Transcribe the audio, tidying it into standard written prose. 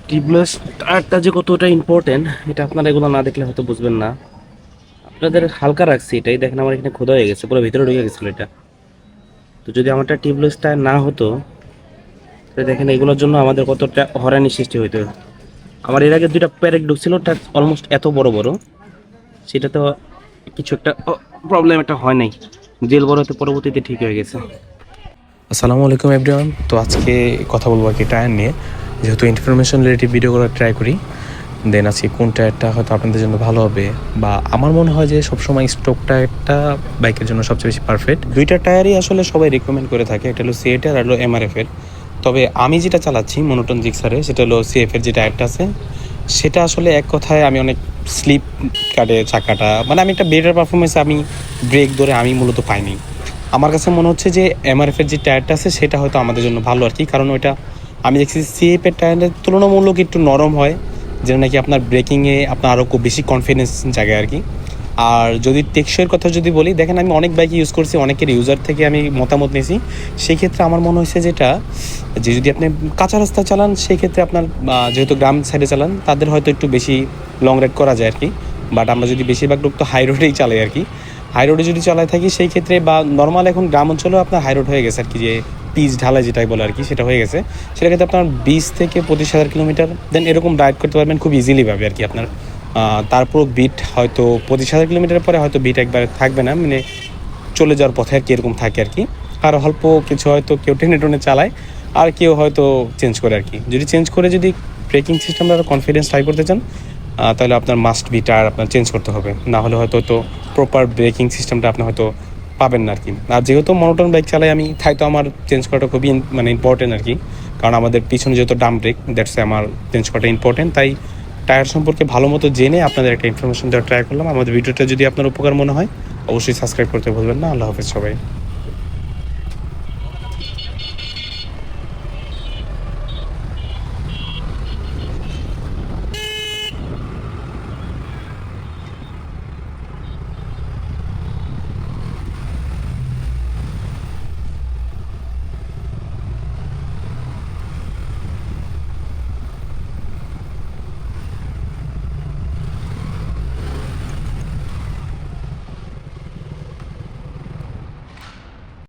Tubeless টায়ারটা যে কতটা ইম্পর্টেন্ট এটা আপনারা এগুলো না দেখলে হয়তো বুঝবেন না। আপনাদের হালকা রাখছি, এটাই দেখেন আমার এখানে খোদা হয়ে গেছে, পুরো ভিতরে ঢুকে গেছিলো এটা। তো যদি আমারটা টিউবলেস টায়ার না হতো তাহলে দেখেন এগুলোর জন্য আমাদের কতটা হয়রানি সৃষ্টি হইতো। আমার এর আগে দুইটা প্যারেক ঢুকছিল, ওটা অলমোস্ট এত বড় বড়, সেটা তো কিছু একটা প্রবলেম একটা হয় নাই, জেল বড় হতে পরবর্তীতে ঠিক হয়ে গেছে। আসসালামু আলাইকুম এভরিওয়ান। তো আজকে কথা বলবো আর কি টায়ার নিয়ে, যেহেতু ইনফরমেশন রিলেটিভ ভিডিও করার ট্রাই করি। দেন আজকে কোন টায়ারটা হয়তো আপনাদের জন্য ভালো হবে, বা আমার মনে হয় যে সবসময় স্টক টায়ারটা বাইকের জন্য সবচেয়ে বেশি পারফেক্ট। দুইটা টায়ারই আসলে সবাই রিকমেন্ড করে থাকে, একটা হলো সিএটার আর হলো এমআরএফের। তবে আমি যেটা চালাচ্ছি মোনোটন জিক্সারে, সেটা হলো সিএফের যে টায়ারটা আছে, সেটা আসলে এক কথায় আমি অনেক স্লিপ কাটে চাকাটা, মানে আমি একটা বেটার পারফরমেন্স আমি ব্রেক ধরে আমি মূলত পাইনি। আমার কাছে মনে হচ্ছে যে এমআরএফের যে টায়ারটা আছে সেটা হয়তো আমাদের জন্য ভালো আর কি, কারণ ওইটা আমি দেখছি সিএফের টায়ারের তুলনামূলক একটু নরম হয়, যেটা নাকি আপনার ব্রেকিংয়ে আপনার আরও খুব বেশি কনফিডেন্স জায়গায় আর কি। আর যদি টেকসইয়ের কথা যদি বলি, দেখেন আমি অনেক বাইক ইউজ করছি, অনেকের ইউজার থেকে আমি মতামত নিয়েছি। সেই ক্ষেত্রে আমার মনে হয়েছে যেটা, যে যদি আপনি কাঁচা রাস্তায় চালান সেই ক্ষেত্রে আপনার যেহেতু গ্রাম সাইডে চালান তাদের হয়তো একটু বেশি লং রাইড করা যায় আর কি। বাট আমরা যদি বেশিরভাগ লোক তো হাই রোডেই চালাই আর কি। হাই রোডে যদি চালায় থাকি সেই ক্ষেত্রে, বা নর্মাল এখন গ্রাম অঞ্চলেও আপনার হাই রোড হয়ে গেছে আর কি, যে পিচ ঢালাই যেটাই বলে আর কি, সেটা হয়ে গেছে। সেটা ক্ষেত্রে আপনার 20 থেকে 25 হাজার কিলোমিটার দেন এরকম রাইড করতে পারবেন খুব ইজিলি ভাবে আর কি আপনার। তারপরও বিট হয়তো 25 হাজার কিলোমিটার পরে হয়তো বিট একবার থাকবে না, মানে চলে যাওয়ার পথে আর কি, এরকম থাকে আর কি। আর অল্প কিছু হয়তো কেউ টেনে টেনে চালায়, আর কেউ হয়তো চেঞ্জ করে আর কি। যদি চেঞ্জ করে যদি ব্রেকিং সিস্টেমটা কনফিডেন্স ট্রাই করতে চান, তাহলে আপনার মাস্ট বি টায়ার আপনার চেঞ্জ করতে হবে, না হলে হয়তো তো প্রপার ব্রেকিং সিস্টেমটা আপনি হয়তো পাবেন না আর কি। আর যেহেতু মনোটন বাইক চালাই আমি, তাই তো আমার চেঞ্জ করাটা খুবই মানে ইম্পর্টেন্ট আর কি, কারণ আমাদের পিছনে যেহেতু ডাম ব্রেক, দ্যাটস আমার চেঞ্জ করাটা ইম্পর্টেন্ট। তাই টায়ার সম্পর্কে ভালো মতো জেনে আপনাদের একটা ইনফরমেশন দেওয়ার ট্রাই করলাম। আমাদের ভিডিওটা যদি আপনার উপকার মনে হয় অবশ্যই সাবস্ক্রাইব করতে ভুলবেন না। আল্লাহ হাফেজ সবাই।